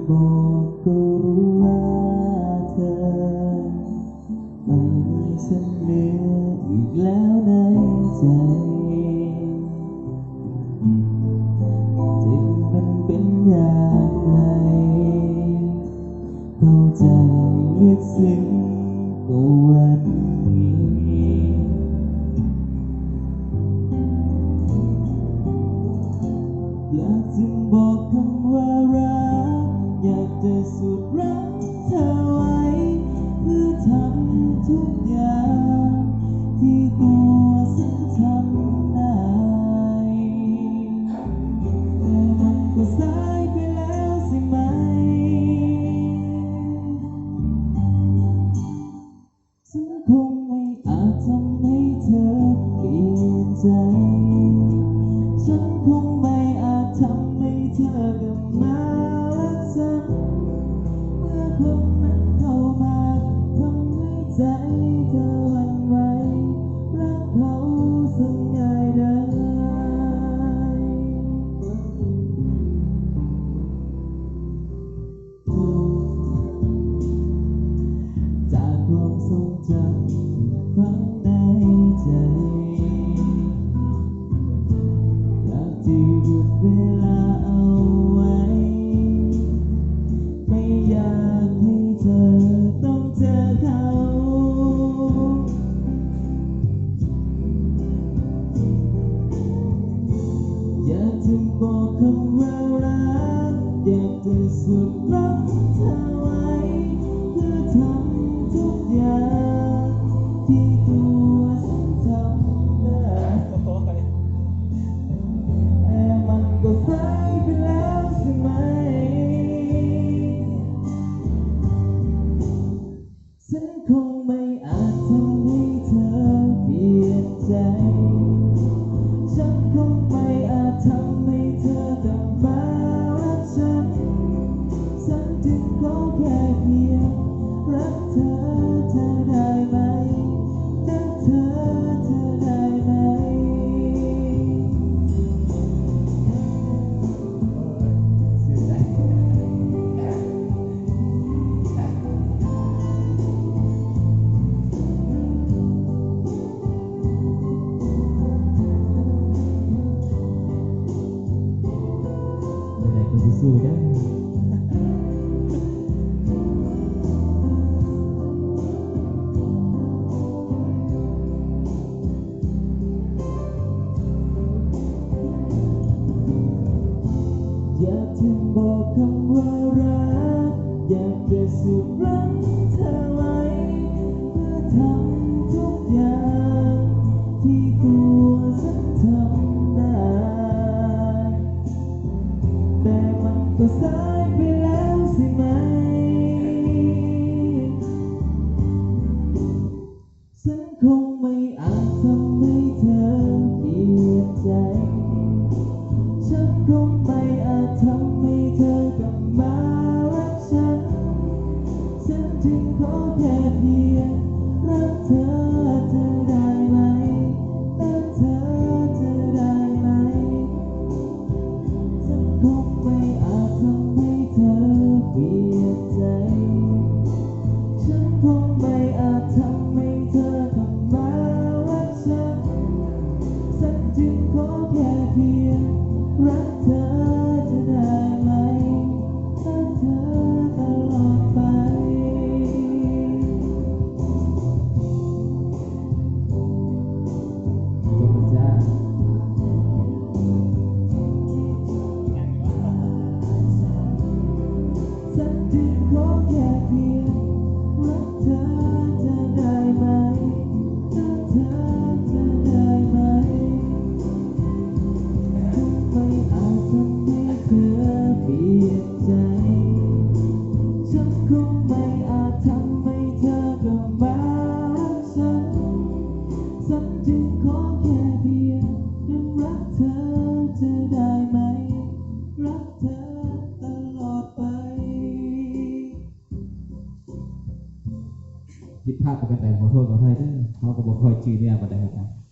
บอกก็รู้ว่าเธอไม่มีฉันเหลืออีกแล้วในใจจริงมันเป็นอย่างไรเข้าใจลึกซึ้งกว่าวันนี้อยากจะบอกคำว่ารักอยากจะสุดรักเธอไว้เพื่อทำทุกอย่างที่ตัวฉันทำได้แต่มันก็สายไปแล้วใช่ไหมฉันคงไม่อาจทำให้เธอเปลี่ยนใจฉันคงไม่อาจทำให้เธอกลับมารักฉันเมื่อคนนั้นเข้ามาทำให้ใจเธอหวั่นไหวรักเขาสักง่ายได้จากความทรงจำฝังในใจอยากจะหยุดเวลาเอาไว้ไม่อยากให้เธอต้องเจอเขาอยากจะบอกคำว่ารักอยากจะสุดรักเธอไว้เพื่อทำทุกอย่างที่ตัวฉันทำได้แต่มันก็สายไปแล้วใช่ไหมฉันคงไม่อาจทำให้เธอเปลี่ยนใจฉันคงไม่อาจทำให้เธอกลับมารักฉันฉันจึงขอแค่เพียงรักเธอได้ไหมรักเธอได้ไหมไม่ได้ก็สู้ๆนะอยากจะบอกคำว่ารักอยากจะสุดรักเธอไว้เพื่อทำทุกอย่างที่ตัวฉันทำได้แต่มันก็สายไปแล้วใช่ไหมฉันคงไม่อาจทำให้เธอเปลี่ยนใจฉันคงไม่อาจทำให้เธอกลับมารักฉันฉันจึงขอแค่เพียงรักเธอได้ไหมรักเธอได้ไหมฉันคงไม่อาจทำให้เธอเปลี่ยนใจฉันคงไม่อาจทำให้เธอกลับมารักฉันฉันจึงขอแค่เพียงรักเธอได้ไหมรักเธอตลอดไปขอบคุณจ้าฉันจึงขอแค่เพียงรักเธอ ผิดพลาดประการใดขอโทษขออภัยเด้อเขาก็บอกคอยจื้อเนี่ยประเดี๋ยวครับ